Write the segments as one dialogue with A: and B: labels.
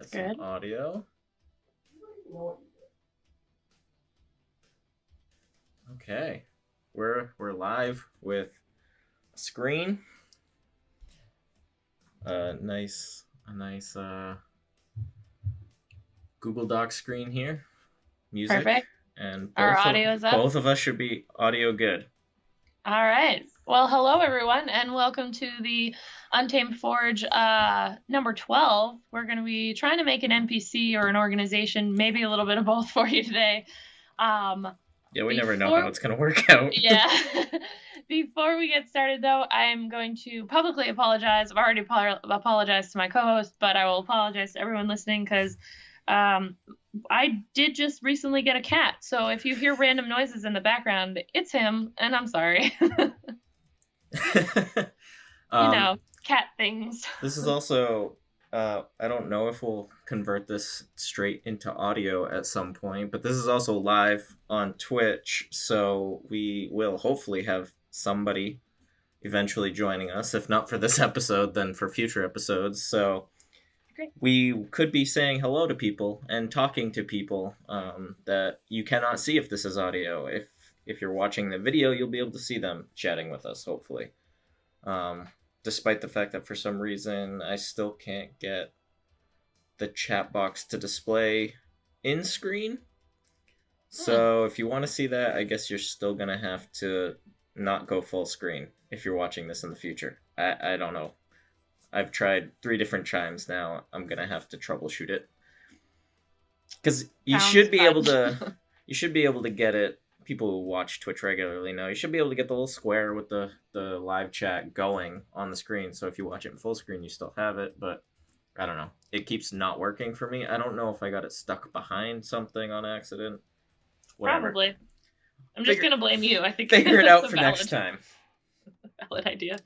A: That's
B: Good.
A: some audio. Okay, we're live with a screen. A nice Google Doc screen here. Music.
B: Perfect.
A: And
B: Our audio is up.
A: Both of us should be audio good.
B: All right. Well, hello everyone, and welcome to the Untamed Forge number 12. We're going to be trying to make an NPC or an organization, maybe a little bit of both for you today.
A: Yeah, we never know how it's going to work out.
B: Yeah. Before we get started, though, I'm going to publicly apologize. I've already apologized to my co-host, but I will apologize to everyone listening because I did just recently get a cat. So if you hear random noises in the background, it's him, and I'm sorry. Cat things.
A: This is also... I don't know if we'll convert this straight into audio at some point, but this is also live on Twitch, so we will hopefully have somebody eventually joining us. If not for this episode, then for future episodes. So
B: great.
A: We could be saying hello to people and talking to people that you cannot see if this is audio. If you're watching the video, you'll be able to see them chatting with us, hopefully. Despite the fact that for some reason I still can't get the chat box to display in screen. So if you want to see that, I guess you're still going to have to not go full screen if you're watching this in the future. I don't know. I've tried 3 different times now. I'm going to have to troubleshoot it. Because you should be able to get it. People who watch Twitch regularly know you should be able to get the little square with the live chat going on the screen. So if you watch it in full screen, you still have it. But I don't know. It keeps not working for me. I don't know if I got it stuck behind something on accident. Whatever.
B: Probably. I'm just going to blame you. I think
A: figure it out for next time.
B: Valid idea.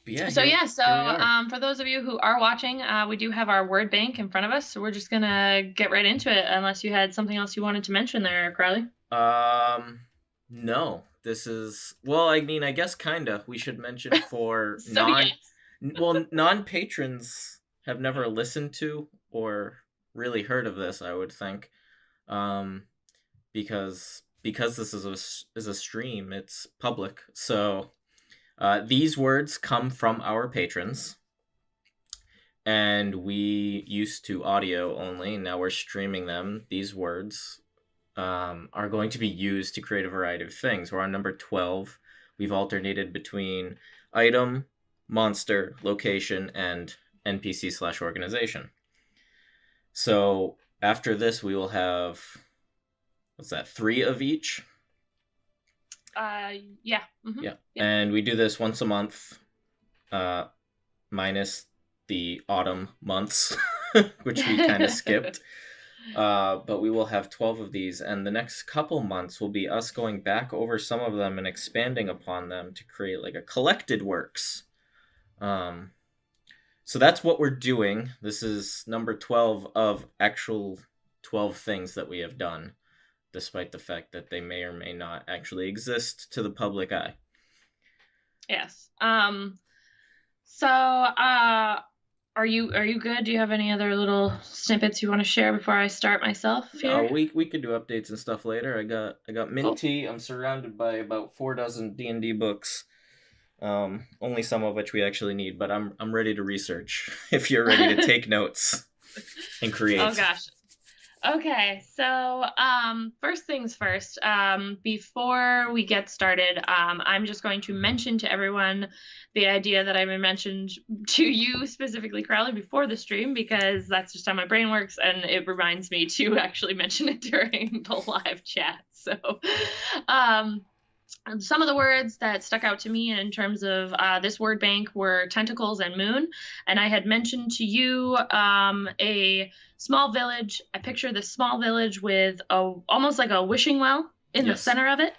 A: Yeah,
B: so for those of you who are watching, we do have our word bank in front of us, so we're just gonna get right into it, unless you had something else you wanted to mention there, Crowley.
A: No, this is, well, I mean, I guess kinda. We should mention for non-patrons have never listened to or really heard of this, I would think, because this is a stream, it's public, so. These words come from our patrons, and we used to audio only. Now we're streaming them. These words are going to be used to create a variety of things. We're on number 12. We've alternated between item, monster, location, and NPC/organization. So after this, we will have, 3 of each?
B: Yeah. Mm-hmm.
A: Yeah. And we do this once a month, minus the autumn months, which we kind of skipped. But we will have 12 of these, and the next couple months will be us going back over some of them and expanding upon them to create like a collected works. So that's what we're doing. This is number 12 of actual 12 things that we have done, despite the fact that they may or may not actually exist to the public eye.
B: Yes. So, are you good? Do you have any other little snippets you want to share before I start myself here?
A: We could do updates and stuff later. I got Minty. Cool. I'm surrounded by about 4 dozen D&D books. Only some of which we actually need, but I'm ready to research if you're ready to take notes and create.
B: Oh gosh. Okay, so first things first, before we get started, I'm just going to mention to everyone the idea that I mentioned to you specifically, Crowley, before the stream, because that's just how my brain works, and it reminds me to actually mention it during the live chat. So some of the words that stuck out to me in terms of this word bank were tentacles and moon. And I had mentioned to you a small village. I picture this small village with almost like a wishing well in the center of it.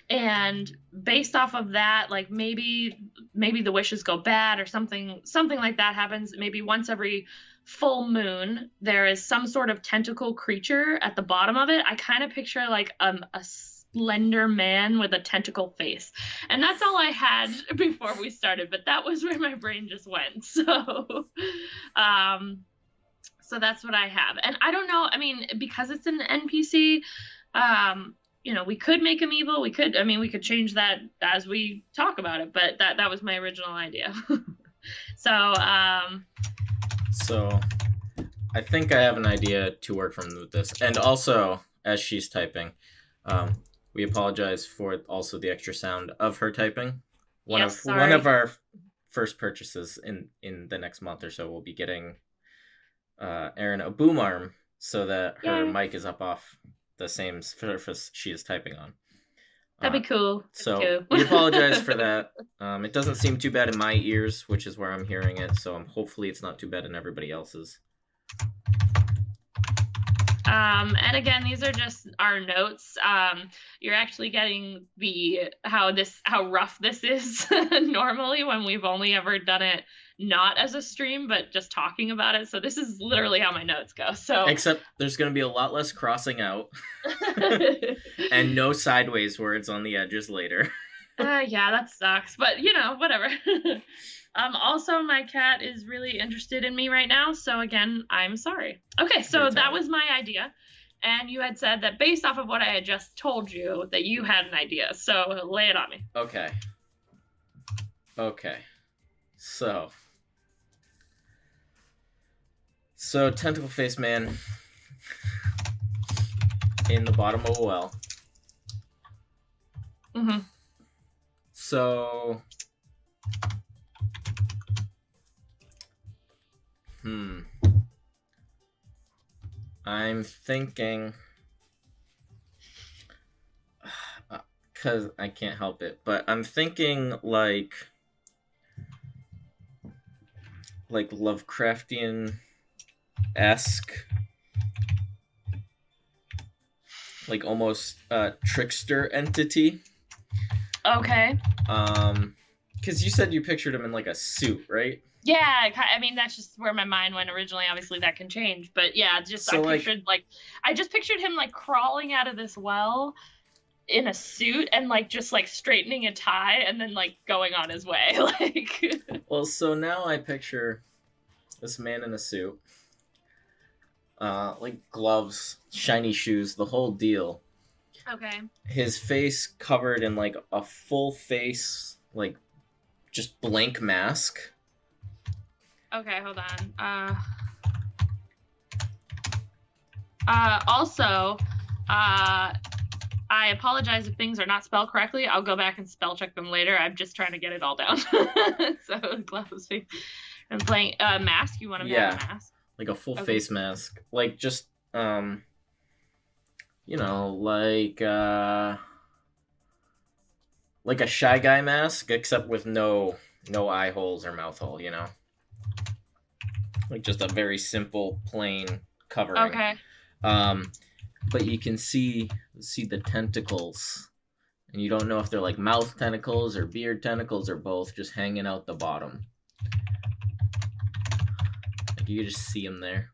B: And based off of that, like maybe the wishes go bad or something like that happens. Maybe once every full moon, there is some sort of tentacle creature at the bottom of it. I kind of picture like a slender man with a tentacle face, and that's all I had before we started, but that was where my brain just went. So So that's what I have. And I don't know, I mean, because it's an NPC, we could make him evil. We could change that as we talk about it, but that was my original idea. So,
A: So I think I have an idea to work from with this. And also, as she's typing, we apologize for also the extra sound of her typing. One of our first purchases in the next month or so, we'll be getting Erin a boom arm so that her mic is up off the same surface she is typing on.
B: That'd be cool.
A: So we apologize for that. It doesn't seem too bad in my ears, which is where I'm hearing it. So hopefully it's not too bad in everybody else's.
B: And again, these are just our notes. You're actually getting how rough this is normally when we've only ever done it not as a stream, but just talking about it. So this is literally how my notes go. So
A: except there's going to be a lot less crossing out and no sideways words on the edges later.
B: Yeah, that sucks, but whatever. Also, my cat is really interested in me right now, so again, I'm sorry. Okay, so that was my idea, and you had said that based off of what I had just told you, that you had an idea, so lay it on me.
A: Okay. So tentacle face man in the bottom of a well.
B: Mm-hmm.
A: So I'm thinking, because I can't help it, but I'm thinking like Lovecraftian-esque, like almost trickster entity.
B: Okay.
A: Because you said you pictured him in like a suit, right?
B: Yeah, I mean that's just where my mind went originally. Obviously that can change, but yeah, I just pictured him like crawling out of this well in a suit and like just like straightening a tie and then like going on his way. Like.
A: Well, so now I picture this man in a suit, like gloves, shiny shoes, the whole deal.
B: Okay.
A: His face covered in like a full face, like just blank mask.
B: Okay, hold on. Also, I apologize if things are not spelled correctly. I'll go back and spell check them later. I'm just trying to get it all down. So, gloves, face, and playing mask. You want to have a mask?
A: Like a full face mask, like just like a Shy Guy mask, except with no eye holes or mouth hole. Like just a very simple, plain covering.
B: Okay.
A: But you can see the tentacles, and you don't know if they're like mouth tentacles or beard tentacles or both, just hanging out the bottom. Like you can just see them there.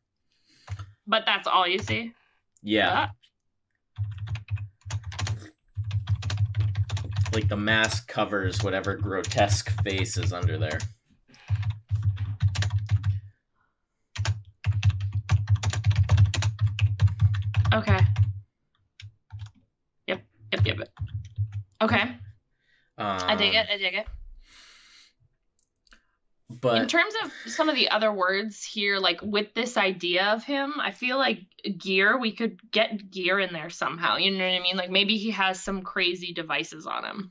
B: But that's all you see?
A: Yeah. Like the mask covers whatever grotesque face is under there.
B: Okay. Yep. Okay. I dig it.
A: But
B: in terms of some of the other words here, like with this idea of him, I feel like gear, we could get gear in there somehow. You know what I mean? Like maybe he has some crazy devices on him.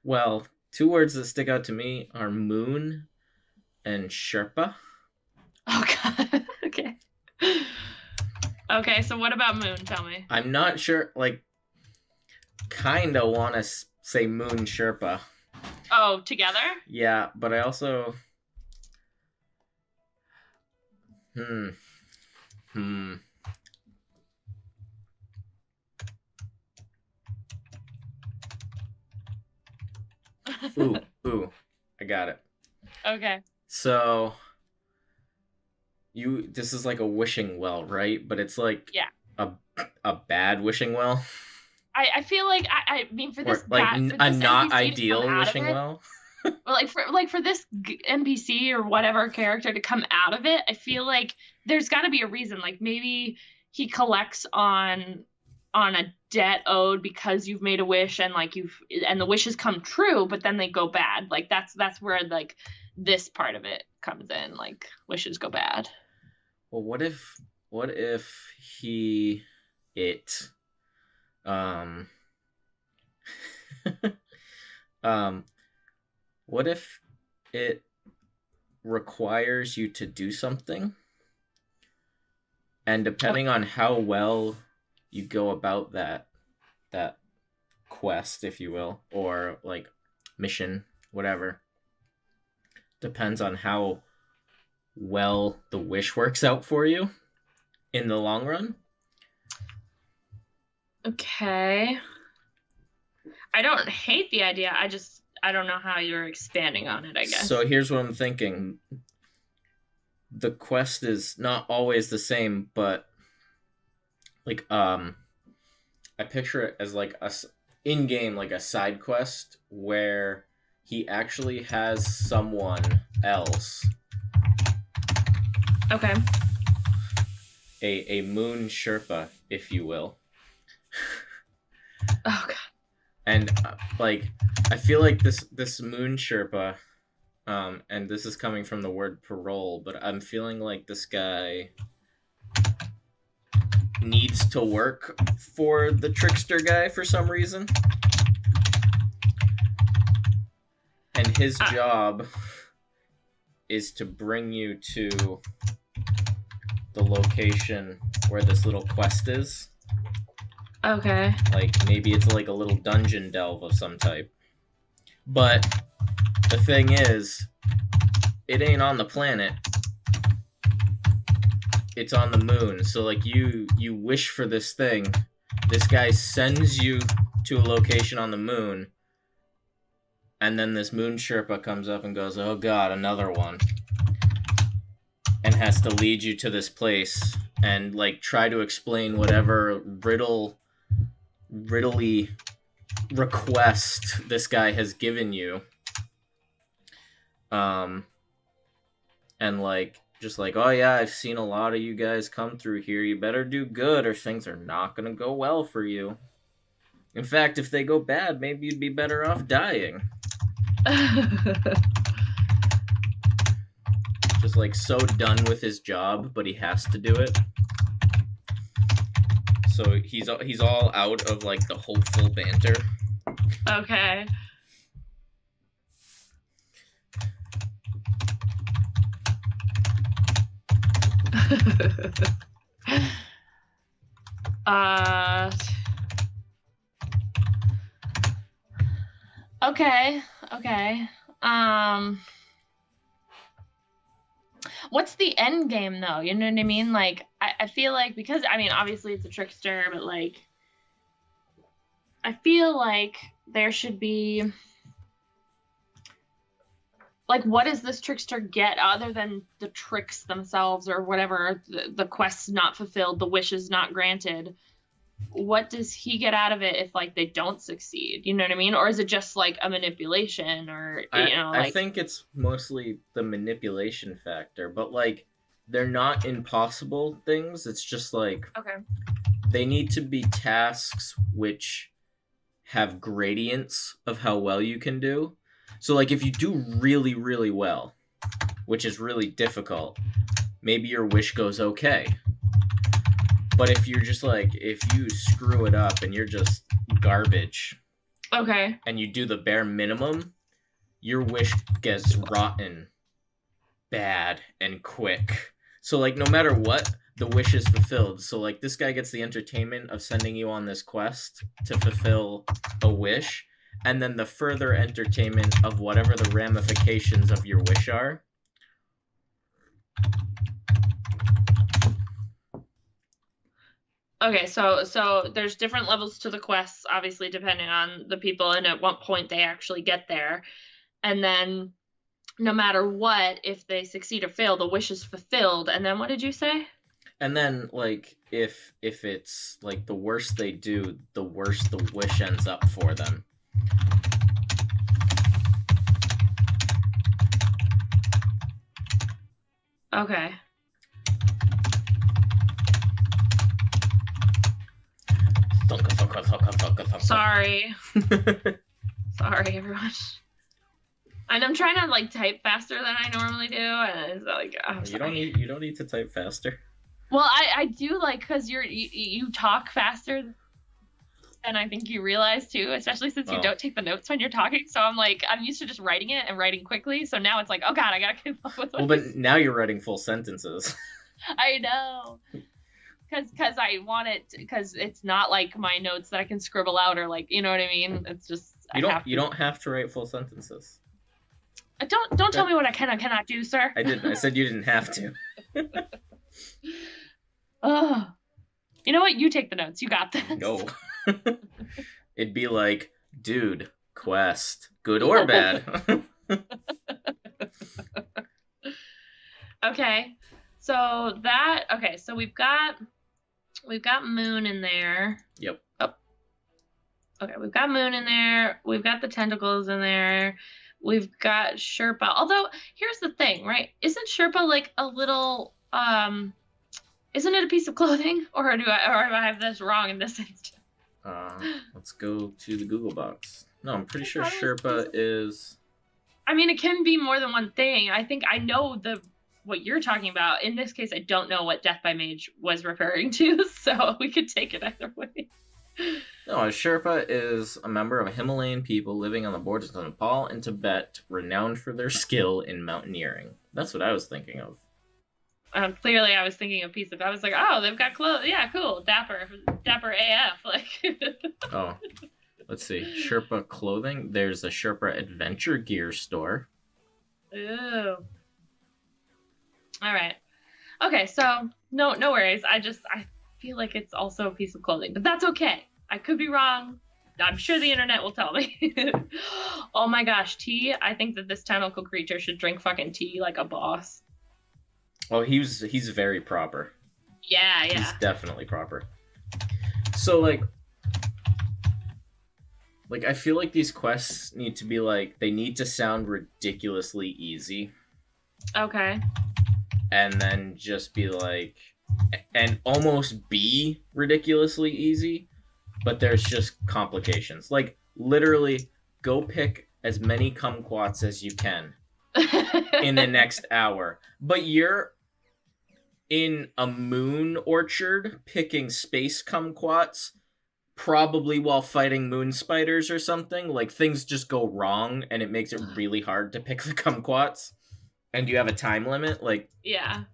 A: Well, two words that stick out to me are moon and Sherpa.
B: Oh, God. Okay. Okay, so what about moon? Tell me.
A: I'm not sure, like, kind of want to say moon Sherpa.
B: Oh, together?
A: Yeah, but I also... Ooh, I got it.
B: Okay.
A: So, this is like a wishing well, right? But it's like a bad wishing well.
B: I feel like I mean for this
A: like a not
B: NPC
A: ideal wishing well.
B: Well, like for this NPC or whatever character to come out of it, I feel like there's got to be a reason. Like maybe he collects on a debt owed because you've made a wish and like and the wishes come true, but then they go bad. Like that's where like this part of it comes in. Like wishes go bad.
A: Well, what if it um what if it requires you to do something, and depending on how well you go about that quest, if you will, or like mission, whatever, depends on how well the wish works out for you in the long run.
B: Okay. I don't hate the idea. I don't know how you're expanding on it, I guess.
A: So here's what I'm thinking. The quest is not always the same, but like I picture it as like a in-game, like a side quest where he actually has someone else.
B: Okay.
A: A moon Sherpa, if you will.
B: Oh god.
A: And like I feel like this moon Sherpa, and this is coming from the word parole, but I'm feeling like this guy needs to work for the Trickster guy for some reason. And his job is to bring you to the location where this little quest is.
B: Okay.
A: Like maybe it's like a little dungeon delve of some type. But the thing is, it ain't on the planet. It's on the moon. So like you wish for this thing. This guy sends you to a location on the moon. And then this moon Sherpa comes up and goes, "Oh god, another one." And has to lead you to this place and like try to explain whatever riddly request this guy has given you. And like just like, "Oh yeah, I've seen a lot of you guys come through here. You better do good or things are not gonna go well for you. In fact, if they go bad, maybe you'd be better off dying." Just like so done with his job, but he has to do it. So he's all out of like the hopeful banter.
B: Okay. Okay. What's the end game though? You know what I mean? Like I feel like, because I mean obviously it's a trickster, but like I feel like there should be like, what does this trickster get other than the tricks themselves or whatever, the quest's not fulfilled, the wish is not granted? What does he get out of it if like they don't succeed? You know what I mean? Or is it just like a manipulation, or you know, like...
A: I think it's mostly the manipulation factor, but like they're not impossible things. It's just like,
B: okay,
A: they need to be tasks which have gradients of how well you can do. So like if you do really, really well, which is really difficult, maybe your wish goes okay. But if you're just like, if you screw it up and you're just garbage,
B: okay,
A: and you do the bare minimum, your wish gets rotten bad and quick. So like no matter what, the wish is fulfilled. So like this guy gets the entertainment of sending you on this quest to fulfill a wish, and then the further entertainment of whatever the ramifications of your wish are.
B: Okay, so there's different levels to the quests, obviously, depending on the people and at what point they actually get there. And then no matter what, if they succeed or fail, the wish is fulfilled. And then what did you say?
A: And then, like, if it's, like, the worse they do, the worse the wish ends up for them.
B: Okay. Sorry. Sorry, everyone. And I'm trying to like type faster than I normally do, and it's like
A: you don't need to type faster.
B: Well, I do like because you talk faster, and I think you realize too, especially since you don't take the notes when you're talking. So I'm used to just writing it and writing quickly. So now it's like, oh god, I gotta keep up with.
A: Well, but now you're writing full sentences.
B: I know. Because I want it, because it's not like my notes that I can scribble out or like, you know what I mean? It's just
A: you don't have to write full sentences.
B: Don't tell me what I can and cannot do, sir.
A: I didn't. I said you didn't have to.
B: Oh, you know what? You take the notes. You got this.
A: No. It'd be like, dude, quest, good or bad.
B: Okay. So we've got Moon in there.
A: Yep.
B: Oh. Okay, we've got Moon in there. We've got the tentacles in there. We've got Sherpa. Although, here's the thing, right? Isn't Sherpa like a little isn't it a piece of clothing? Or do I have this wrong in this instance?
A: Let's go to the Google box. No, I'm pretty sure Sherpa is.
B: I mean, it can be more than one thing. I think I know what you're talking about. In this case, I don't know what Death by Mage was referring to, so we could take it either way.
A: No, a Sherpa is a member of a Himalayan people living on the borders of Nepal and Tibet, renowned for their skill in mountaineering. That's what I was thinking of.
B: Clearly, I was thinking of piece of. I was like, oh, they've got clothes. Yeah, cool, dapper AF. Like.
A: Oh, let's see, Sherpa clothing. There's a Sherpa adventure gear store.
B: Ooh. All right. Okay, so no worries. I feel like it's also a piece of clothing, but that's okay. I could be wrong. I'm sure the internet will tell me. Oh my gosh, tea. I think that this tentacle creature should drink fucking tea like a boss.
A: Oh, he's very proper.
B: Yeah.
A: He's definitely proper. So like I feel like these quests need to be like, they need to sound ridiculously easy.
B: Okay.
A: And then just be like, and almost be ridiculously easy, but there's just complications. Like, literally, go pick as many kumquats as you can in the next hour. But you're in a moon orchard picking space kumquats, probably while fighting moon spiders or something. Like, things just go wrong, and it makes it really hard to pick the kumquats. And you have a time limit, like...
B: Yeah.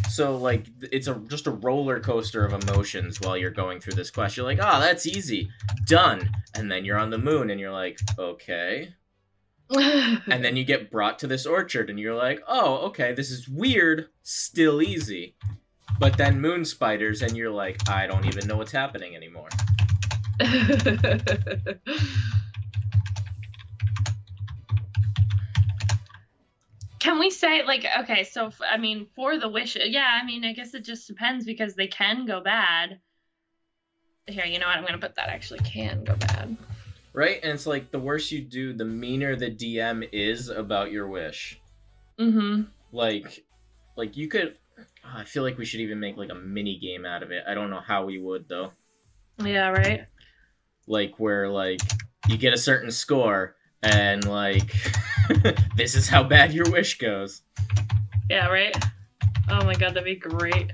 A: So, like, it's just a roller coaster of emotions while you're going through this quest. You're like, oh, that's easy. Done. And then you're on the moon, and you're like, okay. And then you get brought to this orchard, and you're like, oh, okay, this is weird, still easy. But then moon spiders, and you're like, I don't even know what's happening anymore.
B: Can we say, like, okay, so, I mean, for the wish, yeah, I mean, I guess it just depends because they can go bad. Here, you know what, I'm going to put that actually can go bad.
A: Right? And it's like, the worse you do, the meaner the DM is about your wish.
B: Mm-hmm.
A: Like you could, I feel like we should even make, like, a mini game out of it. I don't know how we would, though.
B: Yeah, right?
A: Like, where, like, you get a certain score, and, like, this is how bad your wish goes.
B: Yeah, right? Oh my god, that'd be great.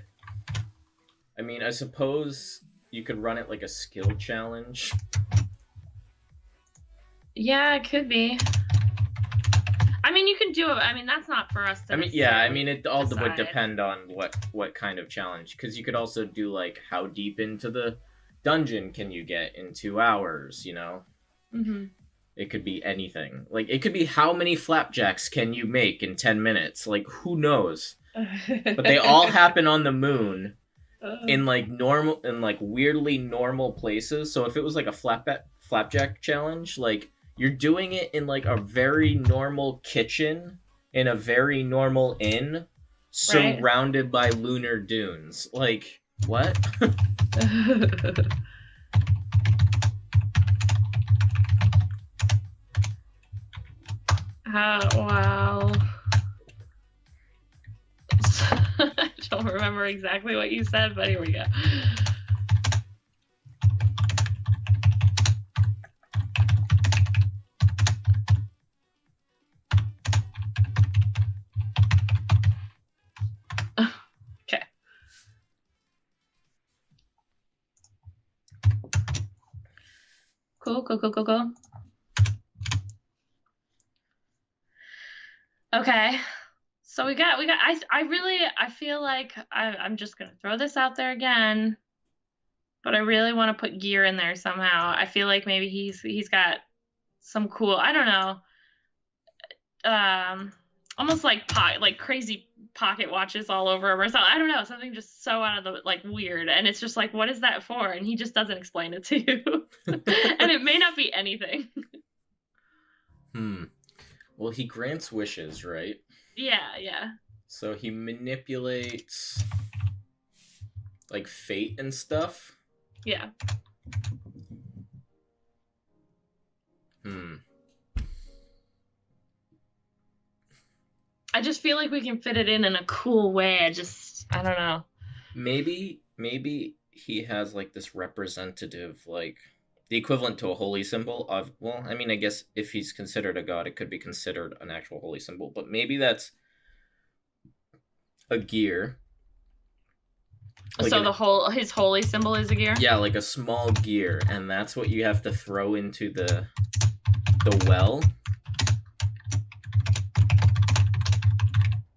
A: I mean, I suppose you could run it like a skill challenge.
B: Yeah, it could be. I mean, you can do it. I mean, that's not for us to
A: it all
B: decide.
A: would depend on what kind of challenge. Because you could also do, like, how deep into the dungeon can you get in 2 hours, you know?
B: Mm-hmm.
A: It could be anything. Like, it could be how many flapjacks can you make in 10 minutes? Like, who knows? But they all happen on the moon in, like, weirdly normal places. So if it was, like, a flapjack challenge, like, you're doing it in, like, a very normal kitchen in a very normal inn surrounded by lunar dunes. Like, what?
B: Wow. don't remember exactly what you said, but here we go. Okay. Cool. Okay. So I feel like I'm just gonna throw this out there again, but I really want to put gear in there somehow. I feel like maybe he's got some cool, I don't know, almost like crazy pocket watches all over him or something. I don't know, something just so out of the like weird, and it's just like, what is that for? And he just doesn't explain it to you, and it may not be anything.
A: Well, he grants wishes, right?
B: Yeah.
A: So he manipulates like fate and stuff.
B: Yeah. I just feel like we can fit it in a cool way. I don't know.
A: Maybe he has like this representative, like the equivalent to a holy symbol of, well, I mean, I guess if he's considered a god, it could be considered an actual holy symbol, but maybe that's a gear.
B: Like so his holy symbol is a gear?
A: Yeah, like a small gear, and that's what you have to throw into the well.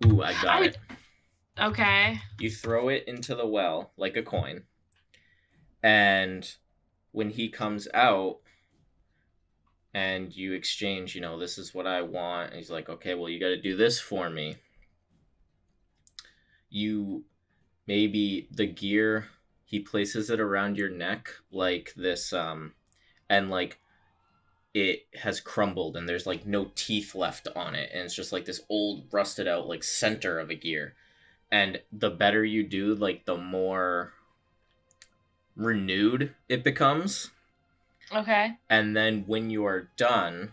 A: Ooh, I got it.
B: Okay.
A: You throw it into the well like a coin, and when he comes out and you exchange, this is what I want, and he's like, okay, well, you got to do this for me. Maybe the gear, he places it around your neck like this, and like it has crumbled and there's like no teeth left on it, and it's just like this old rusted out like center of a gear, and the better you do, like the more renewed it becomes.
B: Okay.
A: And then when you are done,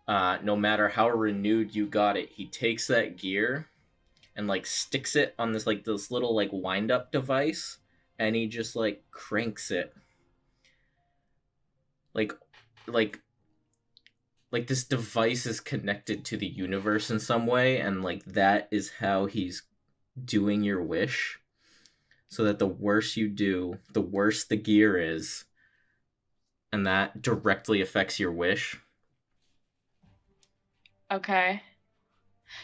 A: no matter how renewed you got it, he takes that gear and like sticks it on this little like wind up device, and he just like cranks it like this device is connected to the universe in some way, and like that is how he's doing your wish, so that the worse you do, the worse the gear is, and that directly affects your wish.
B: Okay.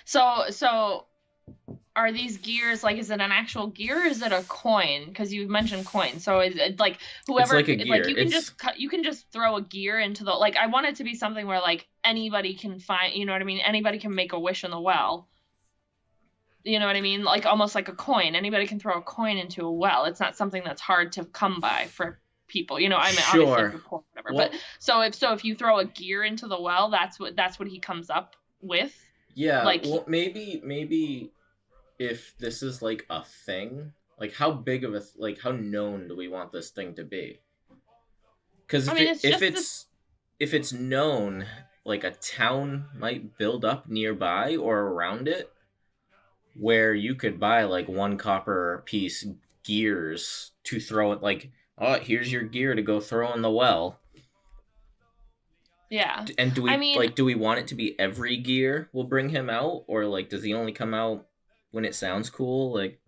B: So are these gears like, is it an actual gear or is it a coin? Because you mentioned coin. So is it like whoever,
A: it's like a gear.
B: Like you can just throw a gear into the, like, I want it to be something where like anybody can find, you know what I mean? Anybody can make a wish in the well. You know what I mean? Like almost like a coin. Anybody can throw a coin into a well. It's not something that's hard to come by for people. I mean,
A: sure.
B: Obviously for poor, whatever. Well, but if you throw a gear into the well, that's what he comes up with.
A: Yeah. Like, well, maybe if this is like a thing, like how big of how known do we want this thing to be? Because if it's known, like a town might build up nearby or around it, where you could buy like 1 copper piece gears to throw it, like, oh, here's your gear to go throw in the well.
B: Yeah.
A: And do we want it to be every gear will bring him out, or like does he only come out when it sounds cool? Like,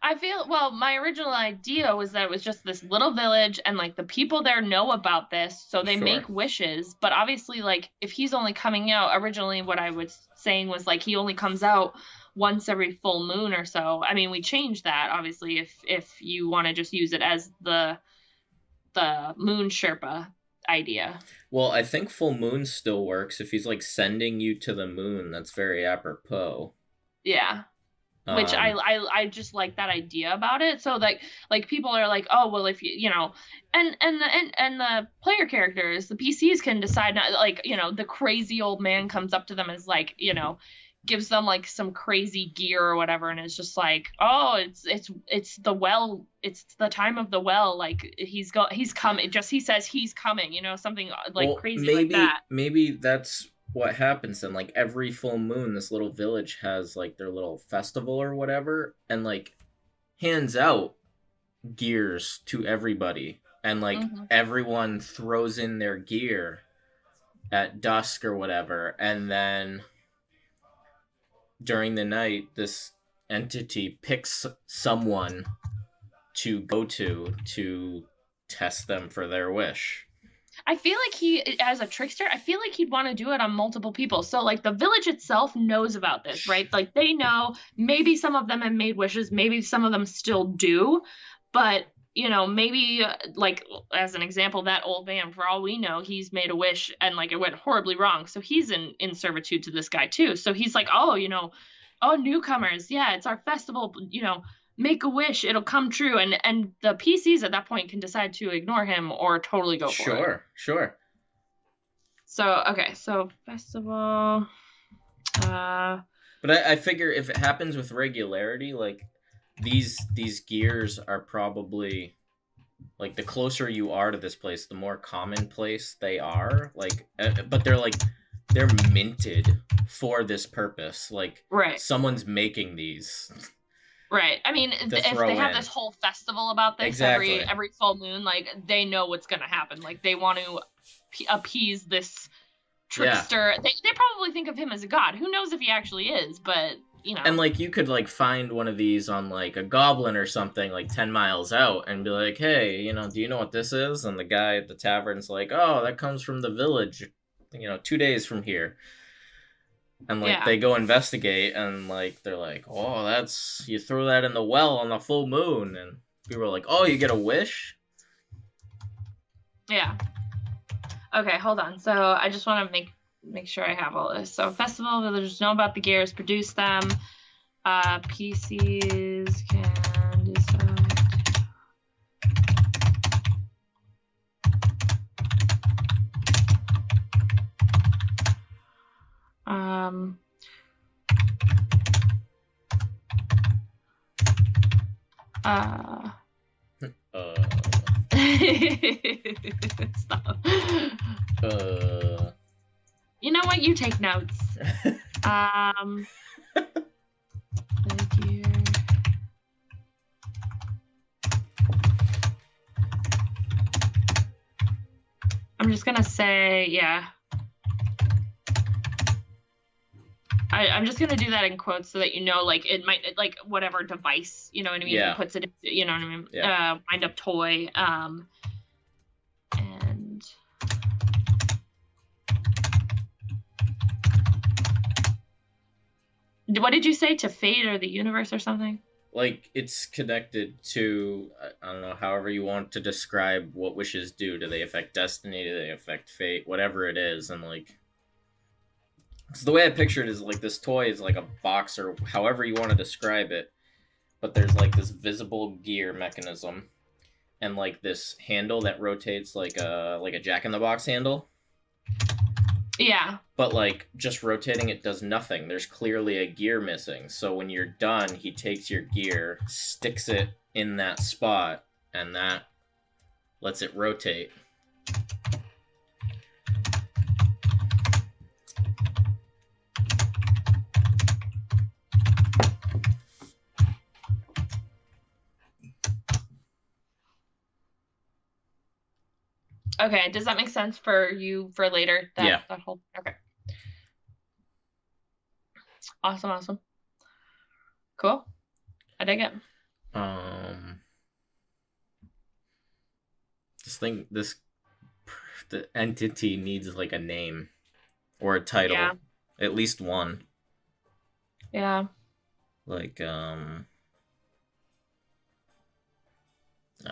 B: I feel, well, my original idea was that it was just this little village, and like the people there know about this, so they make wishes. But obviously, like, if he's only coming out, originally what I was saying was like he only comes out once every full moon or so. I mean, we changed that obviously if you want to just use it as the moon Sherpa idea.
A: Well, I think full moon still works. If he's like sending you to the moon, that's very apropos.
B: Yeah. Which I just like that idea about it. So like people are like, oh well, if you know, and the player characters, the PCs can decide not, like, the crazy old man comes up to them as like, gives them like some crazy gear or whatever, and it's just like, oh, it's the well, it's the time of the well, like he's coming, just he says he's coming, something like crazy like that.
A: Maybe that's what happens then, like every full moon, this little village has like their little festival or whatever, and like hands out gears to everybody, and like
B: Hmm.
A: everyone throws in their gear at dusk or whatever, and then during the night this entity picks someone to go to test them for their wish.
B: I feel like as a trickster, I feel like he'd want to do it on multiple people. So, like, the village itself knows about this, right? Like, they know maybe some of them have made wishes, maybe some of them still do, but, maybe, like, as an example, that old man, for all we know, he's made a wish and, like, it went horribly wrong. So, he's in servitude to this guy, too. So, he's like, oh, oh, newcomers, yeah, it's our festival, make a wish, it'll come true. And the PCs at that point can decide to ignore him or totally go for it.
A: Sure, sure.
B: So okay, so festival. Uh,
A: But I figure if it happens with regularity, like these gears are probably like the closer you are to this place, the more commonplace they are. Like, but they're minted for this purpose. Like
B: right,
A: someone's making these
B: right. I mean,
A: to
B: if they
A: throw
B: have
A: in.
B: this whole festival about this
A: Exactly.
B: every full moon, like they know what's gonna happen. Like they want to appease this
A: Yeah.
B: trickster. They probably think of him as a god. Who knows if he actually is? But
A: And like you could like find one of these on like a goblin or something like 10 miles out and be like, "Hey, do you know what this is?" And the guy at the tavern's like, "Oh, that comes from the village, 2 days from here." And like
B: yeah,
A: they go investigate and like they're like, "Oh, that's you throw that in the well on the full moon." And people are like, "Oh, you get a wish?"
B: yeah. Okay, hold on. So I just want to make sure I have all this. So festival villagers know about the gears, produce them. PCs can decide. Um. Uh.
A: Uh
B: Stop.
A: uh
B: You know what? You take notes. Um. The gear. I'm just gonna say, yeah. I'm just gonna do that in quotes so that like it might like whatever device, you know what I mean?
A: yeah.
B: He puts it, you know what I mean?
A: Yeah.
B: Wind up toy. And what did you say, to fate or the universe or something?
A: Like it's connected to, I don't know, however you want to describe what wishes do. Do they affect destiny? Do they affect fate? Whatever it is, and like, so the way I picture it is like this toy is like a box or however you want to describe it, but there's like this visible gear mechanism and like this handle that rotates like a Jack in the Box handle.
B: Yeah.
A: But like just rotating it does nothing. There's clearly a gear missing. So when you're done, he takes your gear, sticks it in that spot, and that lets it rotate.
B: Okay. Does that make sense for you for later?
A: Yeah.
B: That whole. Okay. Awesome. Awesome. Cool. I dig it.
A: Um this the entity needs like a name or a
B: Yeah.
A: title. At least one.
B: Yeah.
A: Like I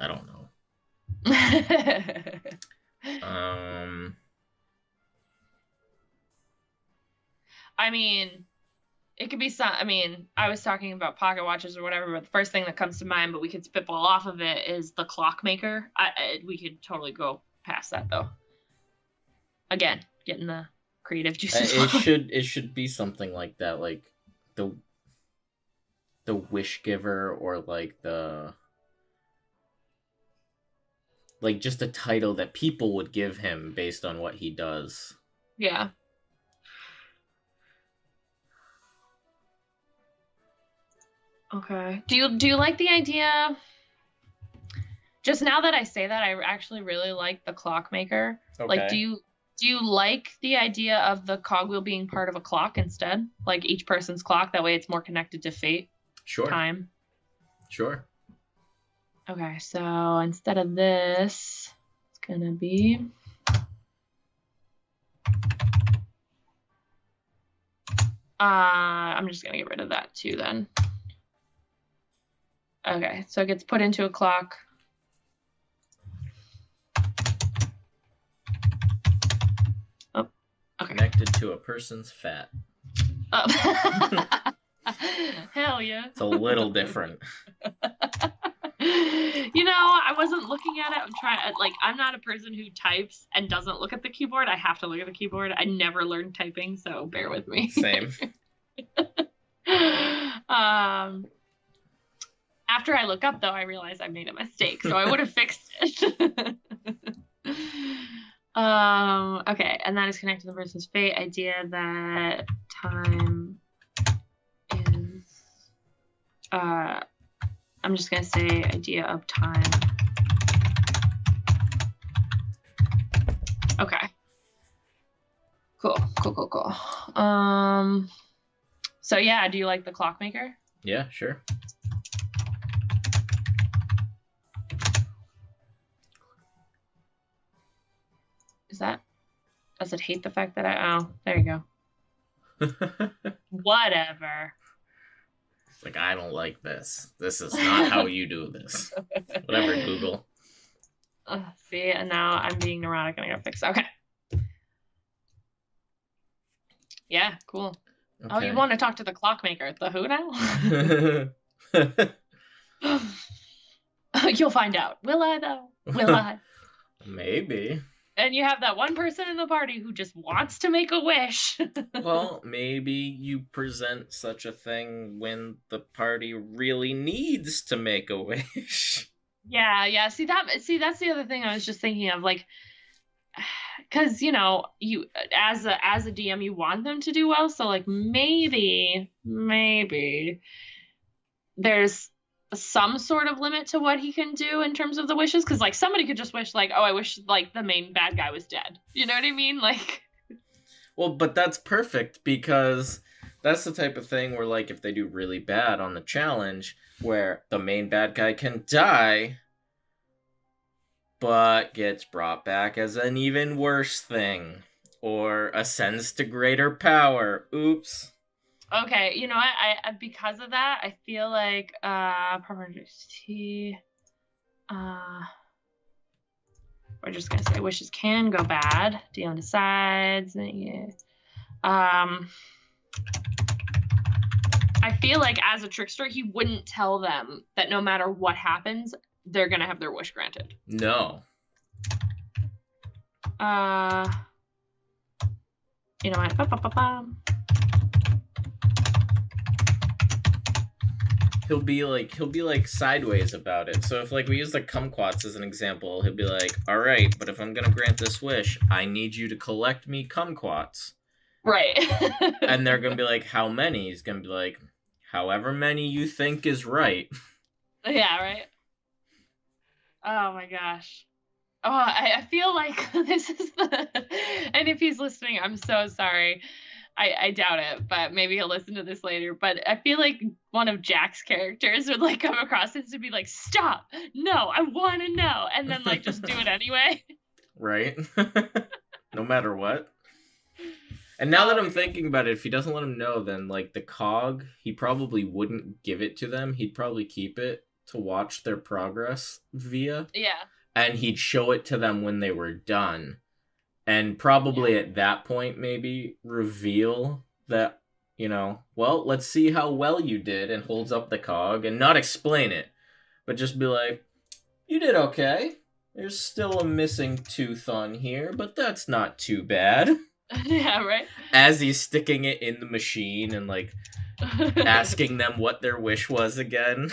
A: don't know. Um
B: I mean, it could be some. I mean, I was talking about pocket watches or whatever, but the first thing that comes to mind, but we could spitball off of it, is the clockmaker. We could totally go past that though. Again, getting the creative juices
A: it
B: flowing.
A: should be something like that, like the the wish giver, or like just a title that people would give him based on what he does.
B: Yeah. Okay. Do you like the idea? Just now that I say that, I actually really like the clockmaker. Like,
A: Okay.
B: do you like the idea of the cogwheel being part of a clock instead? Like each person's clock, that way it's more connected to fate,
A: Sure.
B: time.
A: Sure.
B: Okay, so instead of this, it's gonna be I'm just gonna get rid of that too then. Okay, so it gets put into a clock. Oh, okay.
A: Connected to a person's fat.
B: Oh. Hell yeah.
A: It's a little different.
B: You know, I wasn't looking at it. I'm not a person who types and doesn't look at the keyboard. I have to look at the keyboard. I never learned typing, so bear with me.
A: Same.
B: After I look up, though, I realize I made a mistake, so I would have fixed it. Okay, and that is connected to the person's fate. Idea that time is, I'm just gonna say idea of time. Okay. Cool. So yeah, do you like the clockmaker?
A: Yeah, sure.
B: Does it hate the fact that oh, there you go. Whatever.
A: It's like, I don't like this. This is not how you do this. Whatever, Google.
B: See, and now I'm being neurotic and I gotta fix it. Okay. Yeah, cool. Okay. Oh, you want to talk to the clockmaker? The who now? You'll find out. Will I, though? Will I?
A: Maybe.
B: And you have that one person in the party who just wants to make a wish.
A: Well, maybe you present such a thing when the party really needs to make a wish.
B: Yeah. See, that's the other thing I was just thinking of, like, because you as a DM you want them to do well, so like maybe there's some sort of limit to what he can do in terms of the wishes, because like somebody could just wish like, oh, I wish like the main bad guy was dead, you know what I mean? Like,
A: well, but that's perfect, because that's the type of thing where like if they do really bad on the challenge where the main bad guy can die but gets brought back as an even worse thing, or ascends to greater power. Oops.
B: Okay, you know what? I because of that, I feel like we're just gonna say wishes can go bad. DM decides. Yeah. I feel like as a trickster, he wouldn't tell them that no matter what happens, they're gonna have their wish granted.
A: No.
B: You know what?
A: He'll be like sideways about it. So if like we use the kumquats as an example, he'll be like, all right, but if I'm gonna grant this wish, I need you to collect me kumquats.
B: Right.
A: And they're gonna be like, how many? He's gonna be like, however many you think is right.
B: Yeah, right. Oh my gosh. Oh, I feel like this is and if he's listening, I'm so sorry. I doubt it, but maybe he'll listen to this later. But I feel like one of Jack's characters would like come across this to be like, stop, no, I want to know, and then like just do it anyway.
A: Right. No matter what. And now that I'm thinking about it, if he doesn't let him know, then like the cog, he probably wouldn't give it to them. He'd probably keep it to watch their progress via.
B: Yeah.
A: And he'd show it to them when they were done. And probably at that point, maybe reveal that, well, let's see how well you did, and holds up the cog, and not explain it, but just be like, you did okay. There's still a missing tooth on here, but that's not too bad.
B: Yeah, right?
A: As he's sticking it in the machine and, like, asking them what their wish was again.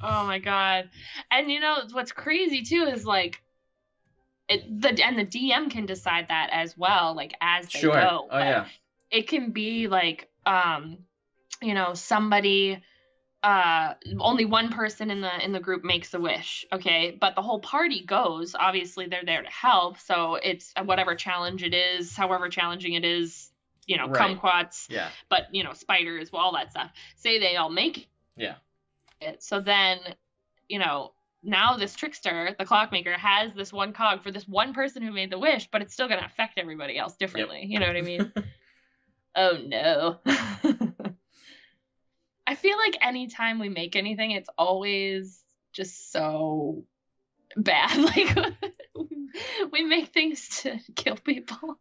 B: Oh my god. And what's crazy, too, is, like, the DM can decide that as well, like, as they go.
A: Oh, yeah.
B: It can be, like, somebody only one person in the group makes a wish, okay? But the whole party goes. Obviously, they're there to help, so it's whatever challenge it is, however challenging it is,
A: Right.
B: kumquats,
A: Yeah.
B: but spiders, all that stuff. Say they all make
A: Yeah.
B: it, so then, now this trickster, the clockmaker, has this one cog for this one person who made the wish, but it's still going to affect everybody else differently.
A: Yep.
B: You know what I mean? Oh no. I feel like anytime we make anything, it's always just so bad. Like we make things to kill people.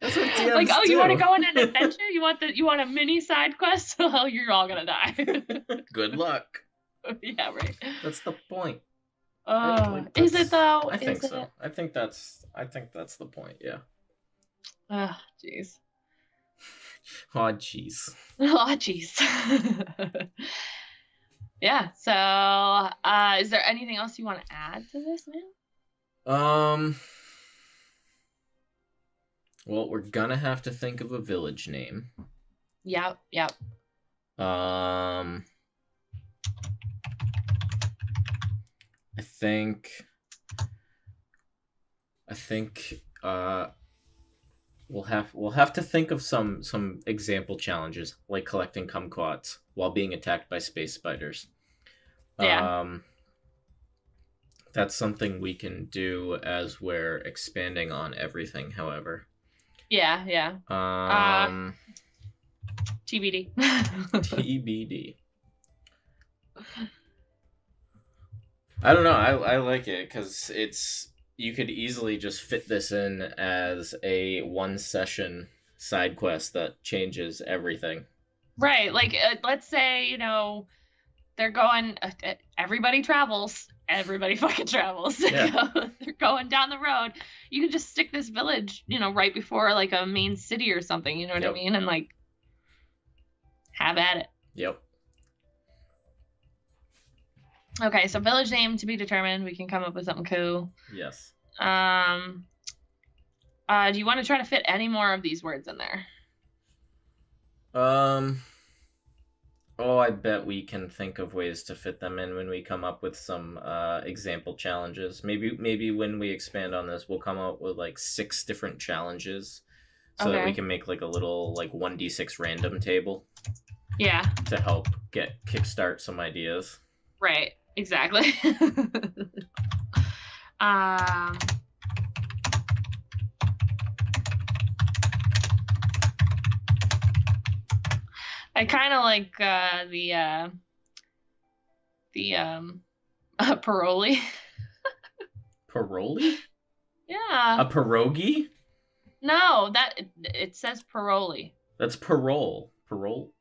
A: That's what DMs
B: like, oh,
A: do.
B: you want to go on an adventure? You want a mini side quest? Well, you're all gonna die.
A: Good luck.
B: Yeah, right.
A: That's the point.
B: Like, is it though?
A: I think so. I think that's the point. Yeah.
B: Oh, jeez.
A: Oh, jeez.
B: Oh, jeez. Yeah. So, is there anything else you want to add to this, man?
A: Well, we're gonna have to think of a village name.
B: Yep.
A: I think we'll have to think of some example challenges, like collecting kumquats while being attacked by space spiders.
B: Yeah.
A: That's something we can do as we're expanding on everything, however.
B: Yeah. TBD.
A: TBD. I don't know. I like it because you could easily just fit this in as a one session side quest that changes everything.
B: Right. Like, let's say, they're going, everybody travels. Everybody fucking travels.
A: Yeah.
B: They're going down the road. You can just stick this village, right before like a main city or something, you know what I mean? And like, have at it.
A: Yep.
B: Okay, so village name to be determined. We can come up with something cool.
A: Yes.
B: Do you want to try to fit any more of these words in there?
A: Oh, I bet we can think of ways to fit them in when we come up with some example challenges. Maybe when we expand on this, we'll come up with like 6 different challenges so that we can make like a little like 1d6 random table.
B: Yeah.
A: To help kickstart some ideas.
B: Right. Exactly. I kind of like the parolee.
A: Parolee?
B: Yeah.
A: A pierogi?
B: No, it says parolee.
A: That's parole. Parolee.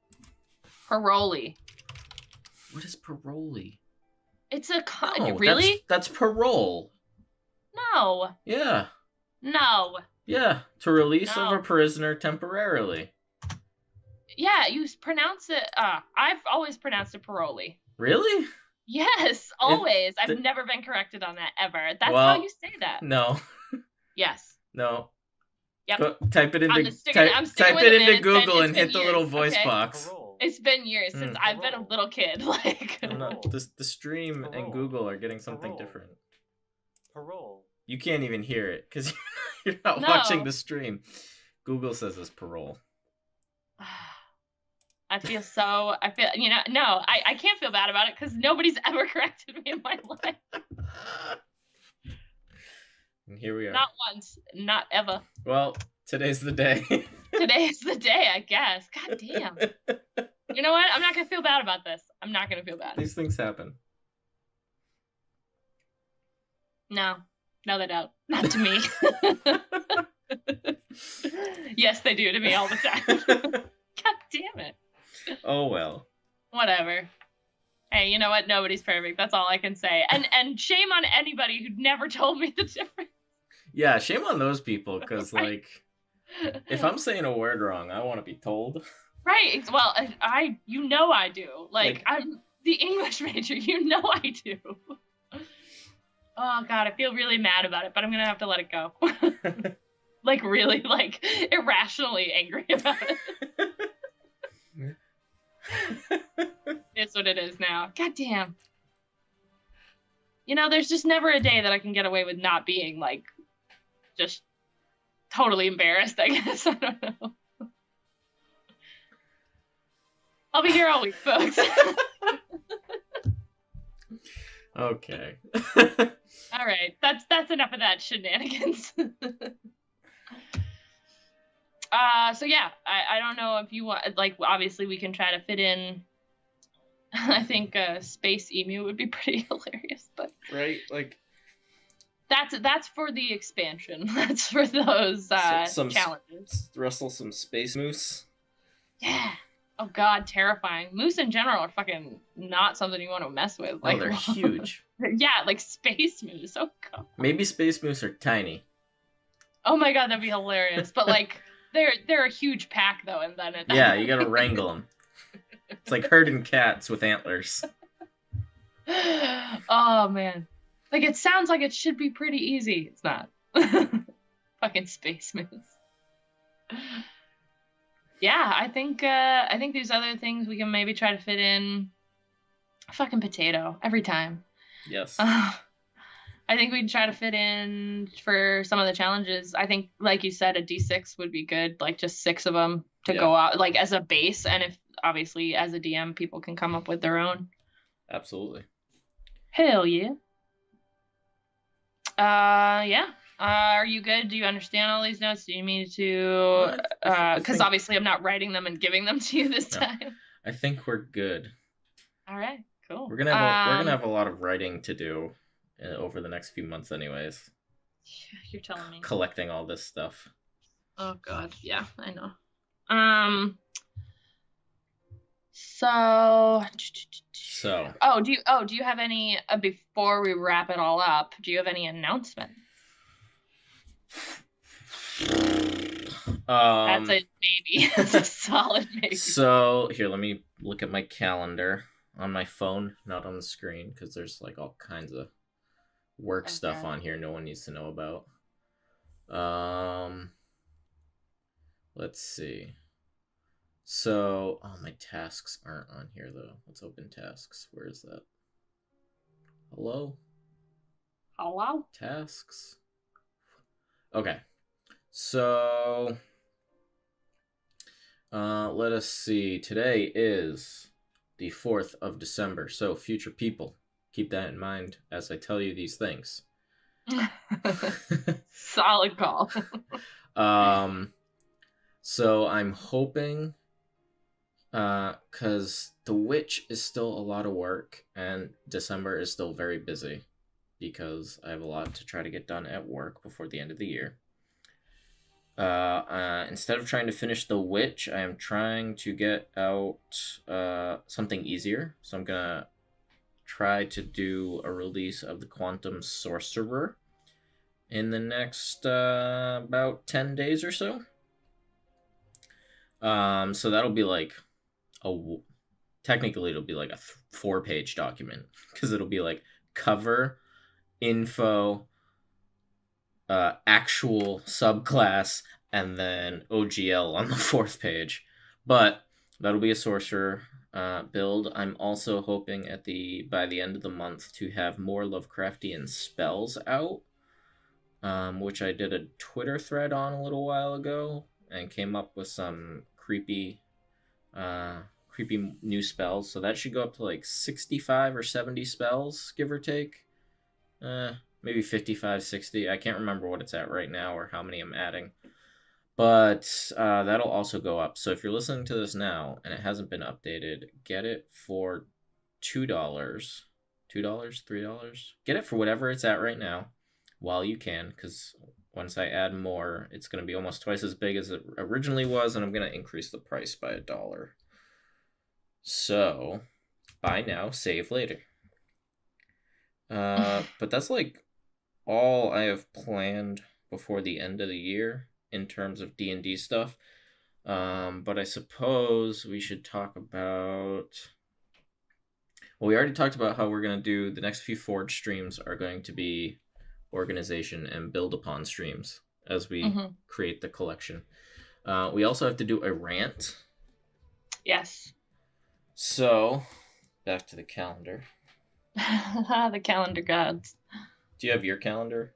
A: What is parolee?
B: It's a
A: really? That's parole.
B: No.
A: Yeah.
B: No.
A: Yeah, to release of a prisoner temporarily.
B: Yeah, you pronounce it. I've always pronounced it parolee.
A: Really?
B: Yes, always. I've never been corrected on that ever. That's how you say that.
A: No.
B: Yes.
A: No.
B: Yep.
A: Go, type it into Google and hit the little voice box.
B: It's been years since I've been a little kid. Like
A: the stream and Google are getting something different. Parole. You can't even hear it because you're not watching the stream. Google says it's parole.
B: I feel, I can't feel bad about it because nobody's ever corrected me in my life.
A: And here we are.
B: Not once, not ever.
A: Well, today's the day.
B: Today's the day, I guess. God damn. You know what? I'm not going to feel bad about this. I'm not going to feel bad.
A: These things happen.
B: No, they don't. Not to me. Yes, they do to me all the time. God damn it.
A: Oh, well.
B: Whatever. Hey, you know what? Nobody's perfect. That's all I can say. And shame on anybody who never told me the difference.
A: Yeah, shame on those people, because, like, if I'm saying a word wrong, I want to be told.
B: Right. Well, I do. Like, I'm the English major. I do. Oh, God, I feel really mad about it, but I'm going to have to let it go. Like, really, like, irrationally angry about it. It's what it is now. God damn. You know, there's just never a day that I can get away with not being, like, just totally embarrassed, I guess. I don't know. I'll be here all week, folks.
A: Okay.
B: All right. That's enough of that shenanigans. So yeah, I don't know if you want, like, obviously we can try to fit in. I think Space Emu would be pretty hilarious, but
A: right, like
B: that's for the expansion. That's for those challenges.
A: Wrestle some space moose.
B: Yeah. Oh god, terrifying. Moose in general are fucking not something you want to mess with.
A: Like, they're huge.
B: Yeah, like space moose. Oh god.
A: Maybe space moose are tiny.
B: Oh my god, that'd be hilarious. But like, they're a huge pack though, and then
A: yeah, you gotta wrangle them. It's like herding cats with antlers.
B: Oh man, like it sounds like it should be pretty easy. It's not. Fucking space moose. Yeah, I think these other things we can maybe try to fit in. Fucking potato every time.
A: Yes.
B: I think we'd try to fit in for some of the challenges. I think, like you said, a D6 would be good. Like just 6 of them to go out, like as a base. And if obviously as a DM, people can come up with their own.
A: Absolutely.
B: Hell yeah. Yeah. Are you good? Do you understand all these notes? Do you need me to? Because obviously I'm not writing them and giving them to you this time.
A: I think we're good.
B: All right. Cool.
A: We're gonna have a lot of writing to do over the next few months, anyways.
B: You're telling me.
A: Collecting all this stuff.
B: Oh god, yeah, I know. So. Do you have any before we wrap it all up? Do you have any announcements? That's a maybe. That's a solid maybe.
A: So here, let me look at my calendar on my phone, not on the screen, because there's like all kinds of work stuff on here no one needs to know about. Let's see. So, my tasks aren't on here though. Let's open tasks. Where is that? Hello? Tasks. Okay. So, let us see. Today is the 4th of December. So, future people, keep that in mind as I tell you these things.
B: Solid call.
A: So I'm hoping, because The Witch is still a lot of work, and December is still very busy, because I have a lot to try to get done at work before the end of the year. Instead of trying to finish The Witch, I am trying to get out something easier. So I'm gonna try to do a release of the Quantum Sorcerer in the next about 10 days or so. So that'll be like technically it'll be like a 4-page document, because it'll be like cover, info, actual subclass, and then OGL on the 4th page. But that'll be a sorcerer build. I'm also hoping by the end of the month to have more Lovecraftian spells out, which I did a Twitter thread on a little while ago and came up with some creepy new spells. So that should go up to like 65 or 70 spells, give or take. Maybe 55, 60. I can't remember what it's at right now or how many I'm adding. But that'll also go up. So if you're listening to this now and it hasn't been updated, get it for $2. $2, $3. Get it for whatever it's at right now while you can, because once I add more, it's going to be almost twice as big as it originally was, and I'm going to increase the price by $1. So, buy now, save later. But that's like all I have planned before the end of the year in terms of D&D stuff. But I suppose we should talk about... Well, we already talked about how we're going to do... The next few Forge streams are going to be organization and build upon streams as we create the collection. We also have to do a rant.
B: Yes.
A: So, back to the calendar.
B: The calendar gods.
A: Do you have your calendar?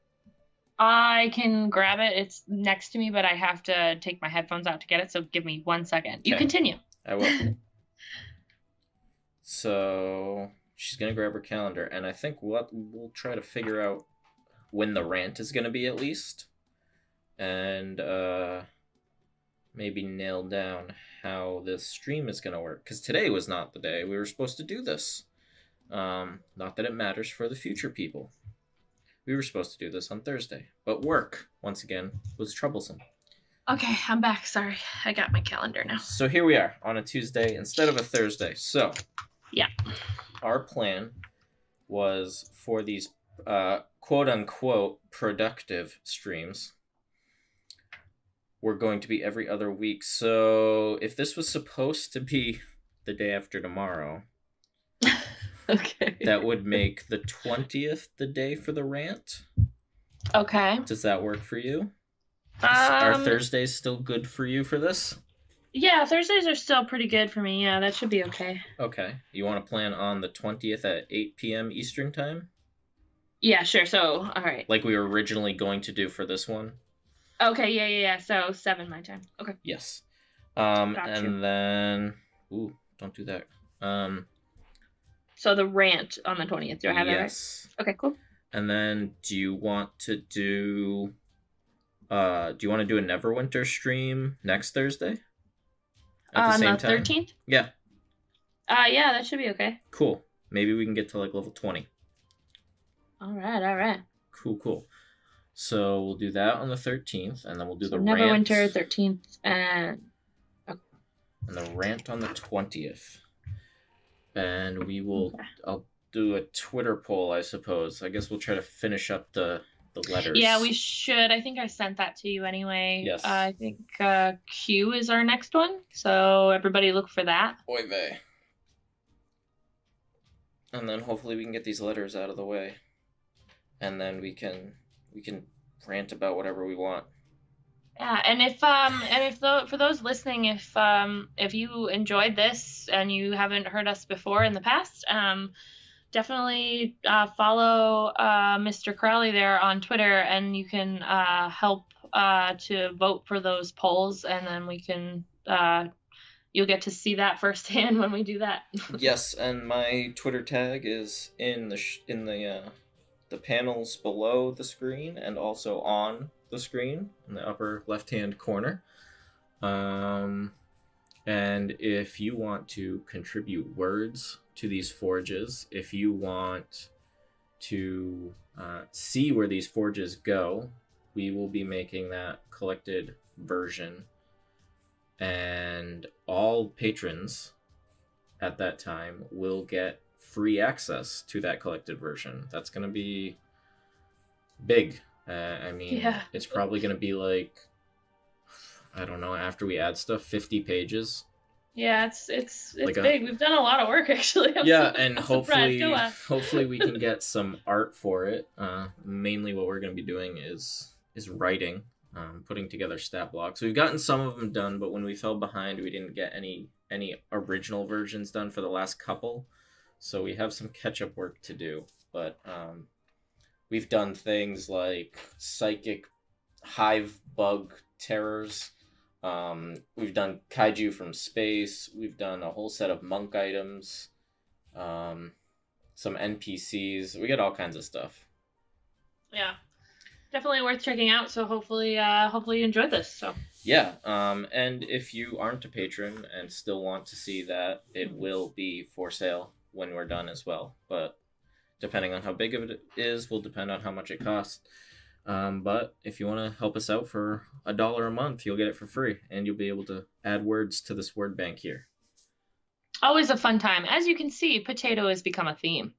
B: I can grab it. It's next to me, but I have to take my headphones out to get it, so give me 1 second. You
A: Okay.
B: continue.
A: I will. So, she's going to grab her calendar, and I think we'll try to figure out when the rant is going to be at least. And maybe nail down how this stream is going to work. Because today was not the day we were supposed to do this. Not that it matters for the future people. We were supposed to do this on Thursday. But work, once again, was troublesome.
B: Okay, I'm back. Sorry. I got my calendar now.
A: So here we are on a Tuesday instead of a Thursday. So,
B: yeah.
A: Our plan was for these quote-unquote productive streams were going to be every other week. So if this was supposed to be the day after tomorrow,
B: okay,
A: that would make the 20th the day for the rant.
B: Okay.
A: Does that work for you? Are Thursdays still good for you for this?
B: Yeah, Thursdays are still pretty good for me. Yeah, that should be okay.
A: Okay. You want to plan on the 20th at 8 p.m. Eastern time?
B: Yeah, sure. So, all right.
A: Like we were originally going to do for this one?
B: Okay, yeah. So 7 my time. Okay.
A: Yes.
B: Gotcha.
A: And then... Ooh, don't do that.
B: So the rant on the 20th. Do I have that right?
A: Yes.
B: Okay, cool.
A: And then do you want to do a Neverwinter stream next Thursday? At the same time?
B: 13th?
A: Yeah.
B: Yeah, that should be okay.
A: Cool. Maybe we can get to like level 20.
B: All right.
A: Cool. So we'll do that on the 13th, and then we'll do the rant.
B: Neverwinter 13th and
A: the rant on the 20th. And we will. I'll do a Twitter poll, I suppose. I guess we'll try to finish up the letters.
B: Yeah, we should. I think I sent that to you anyway.
A: Yes.
B: I think Q is our next one, so everybody look for that.
A: Oy vey. And then hopefully we can get these letters out of the way, and then we can rant about whatever we want.
B: Yeah, and for those listening, if you enjoyed this and you haven't heard us before in the past, definitely follow Mr. Crowley there on Twitter, and you can help to vote for those polls, and then we can you'll get to see that firsthand when we do that.
A: Yes, and my Twitter tag is in the panels below the screen and also on the screen in the upper left-hand corner. And if you want to contribute words to these forges, if you want to see where these forges go, we will be making that collected version, and all patrons at that time will get free access to that collected version. That's going to be big. It's probably going to be like, I don't know, after we add stuff, 50 pages.
B: Yeah, it's like big. We've done a lot of work, actually.
A: And hopefully we can get some art for it. Mainly what we're going to be doing is writing, putting together stat blocks. We've gotten some of them done, but when we fell behind, we didn't get any original versions done for the last couple. So we have some catch-up work to do. But we've done things like psychic hive bug terrors. We've done kaiju from space. We've done a whole set of monk items, some NPCs. We got all kinds of stuff.
B: Yeah, definitely worth checking out. So hopefully you enjoyed this. So
A: yeah, and if you aren't a patron and still want to see that, it will be for sale when we're done as well. But depending on how big of it is, will depend on how much it costs. But if you want to help us out for $1 a month, you'll get it for free, and you'll be able to add words to this word bank here.
B: Always a fun time. As you can see, potato has become a theme.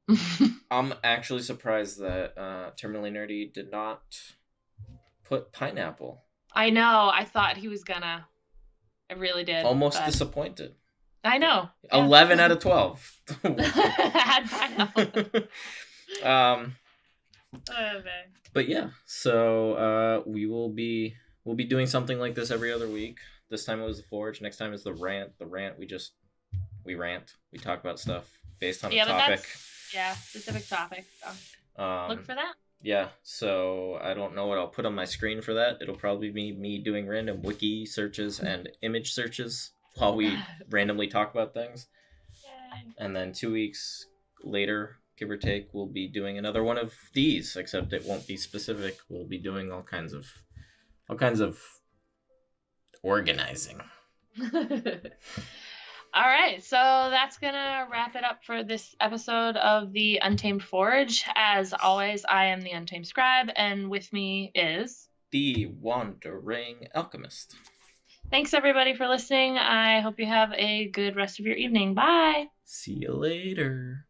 A: I'm actually surprised that Terminally Nerdy did not put pineapple.
B: I know. I thought he was gonna. I really did.
A: Almost disappointed.
B: I know.
A: 11 out of 12.
B: Had pineapple.
A: But yeah, so we'll be doing something like this every other week. This time it was the Forge. Next time is the Rant. The Rant, we just we rant, we talk about stuff based on a
B: Yeah, but
A: topic.
B: specific topic. So look for that.
A: Yeah, so I don't know what I'll put on my screen for that. It'll probably be me doing random wiki searches and image searches while we randomly talk about things.
B: Yay.
A: And then 2 weeks later, give or take, we'll be doing another one of these, except it won't be specific. We'll be doing all kinds of organizing.
B: All right, so that's gonna wrap it up for this episode of the Untamed Forge. As always, I am the Untamed Scribe, and with me is
A: the Wandering Alchemist.
B: Thanks everybody for listening. I hope you have a good rest of your evening. Bye.
A: See you later.